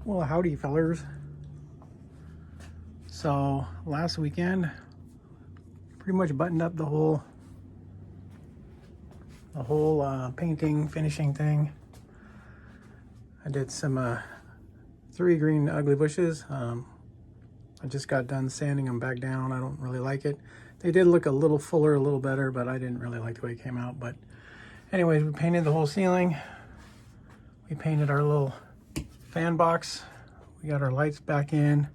Well, howdy fellers. So last weekend, pretty much buttoned up the whole painting, finishing thing. I did some 3 green ugly bushes. I just got done sanding them back down. I don't really like it. They did look a little fuller, a little better, but I didn't really like the way it came out. But anyways, we painted the whole ceiling. We painted our little fan box. We got our lights back in.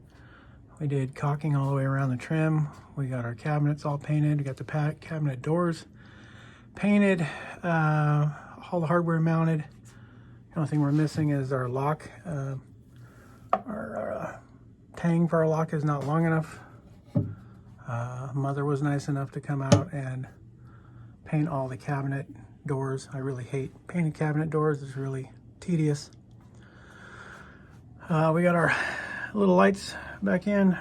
We did caulking all the way around the trim. We got our cabinets all painted. We got the cabinet doors painted, all the hardware mounted. The only thing we're missing is our lock. Our tang for our lock is not long enough. Mother was nice enough to come out and paint all the cabinet doors. I really hate painting cabinet doors. It's really tedious. We got our little lights back in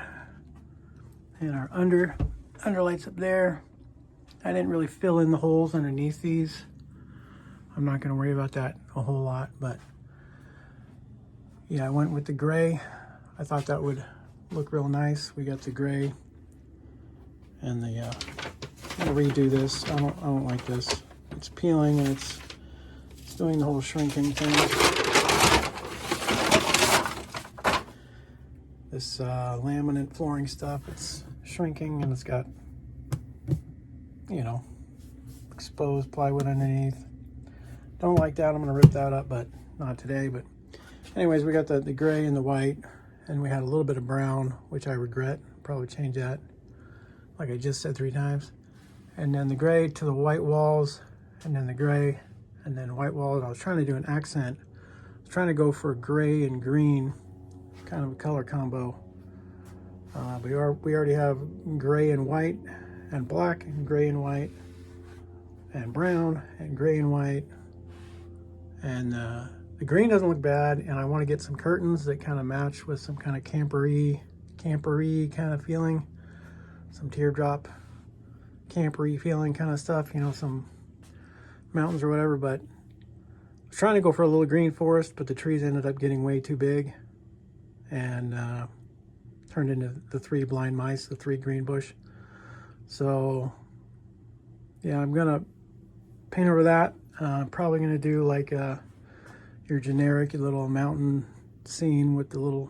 and our under lights up there. I didn't really fill in the holes underneath these. I'm not going to worry about that a whole lot, but yeah, I went with the gray. I thought that would look real nice. We got the gray and the I'm gonna redo this. I don't like this. It's peeling and it's doing the whole shrinking thing. This laminate flooring stuff, it's shrinking and it's got, you know, exposed plywood underneath. Don't like that. I'm gonna rip that up, but not today. But anyways, we got the gray and the white, and we had a little bit of brown, which I regret. Probably change that, like I just said 3 times. And then the gray to the white walls, and then the gray, and then white walls. I was trying to do an accent. I was trying to go for gray and green, kind of a color combo. We already have gray and white, and black, and gray and white, and brown, and gray and white. And the green doesn't look bad, and I want to get some curtains that kind of match with some kind of campery kind of feeling, some teardrop campery feeling kind of stuff, you know, some mountains or whatever. But I was trying to go for a little green forest, but the trees ended up getting way too big and turned into the 3 blind mice, the 3 green bush. So yeah, I'm gonna paint over that. Probably gonna do like your generic little mountain scene with the little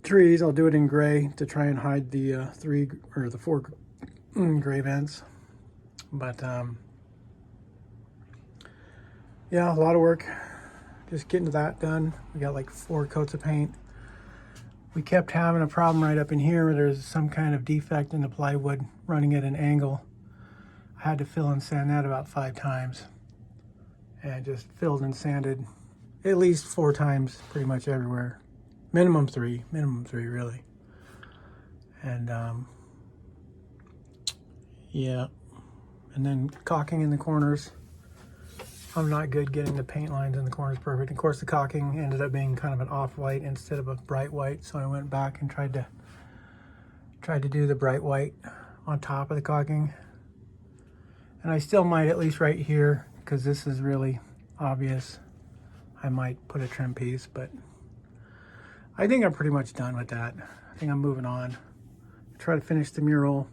trees. I'll do it in gray to try and hide the 3 or the 4 gray vents. But yeah, a lot of work just getting that done. We got like 4 coats of paint. We kept having a problem right up in here where there's some kind of defect in the plywood running at an angle. I had to fill and sand that about 5 times, and just filled and sanded at least 4 times pretty much everywhere. Minimum 3 really. And yeah, and then caulking in the corners. I'm not good getting the paint lines in the corners perfect. Of course, the caulking ended up being kind of an off-white instead of a bright white, so I went back and tried to do the bright white on top of the caulking. And I still might, at least right here, because this is really obvious, I might put a trim piece, but I think I'm pretty much done with that. I think I'm moving on. Try to finish the mural,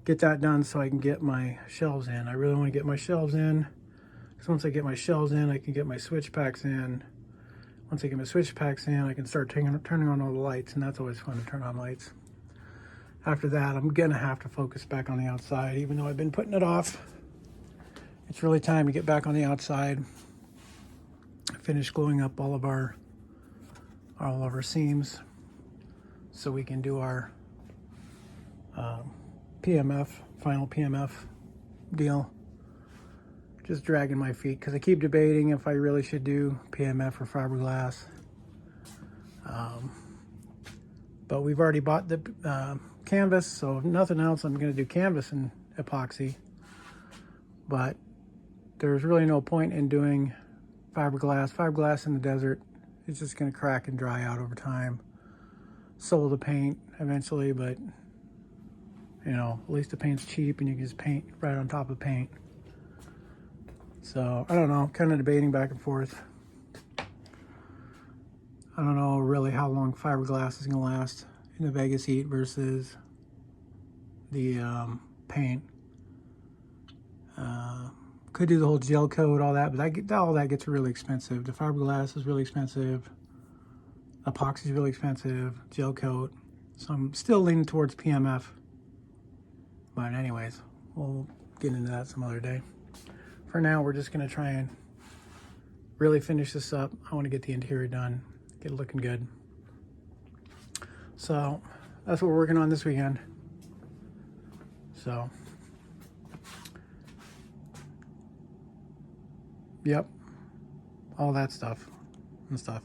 get that done so I can get my shelves in. I really want to get my shelves in. So once I get my shelves in, I can get my switch packs in. Once I get my switch packs in, I can start turning on all the lights, and that's always fun to turn on lights. After that, I'm gonna have to focus back on the outside, even though I've been putting it off. It's really time to get back on the outside. Finish gluing up all of our seams so we can do our PMF, final PMF deal. Just dragging my feet because I keep debating if I really should do PMF or fiberglass. But we've already bought the canvas, so if nothing else, I'm going to do canvas and epoxy. But there's really no point in doing fiberglass. Fiberglass in the desert, it's just going to crack and dry out over time. So will the paint eventually, but you know, at least the paint's cheap and you can just paint right on top of paint. So I don't know, kind of debating back and forth. I don't know really how long fiberglass is going to last in the Vegas heat versus the paint. Could do the whole gel coat, all that, but all that gets really expensive. The fiberglass is really expensive. Epoxy is really expensive. Gel coat. So I'm still leaning towards PMF. But anyways, we'll get into that some other day. For now, we're just going to try and really finish this up. I want to get the interior done, get it looking good. So that's what we're working on this weekend. So, yep, all that stuff and stuff.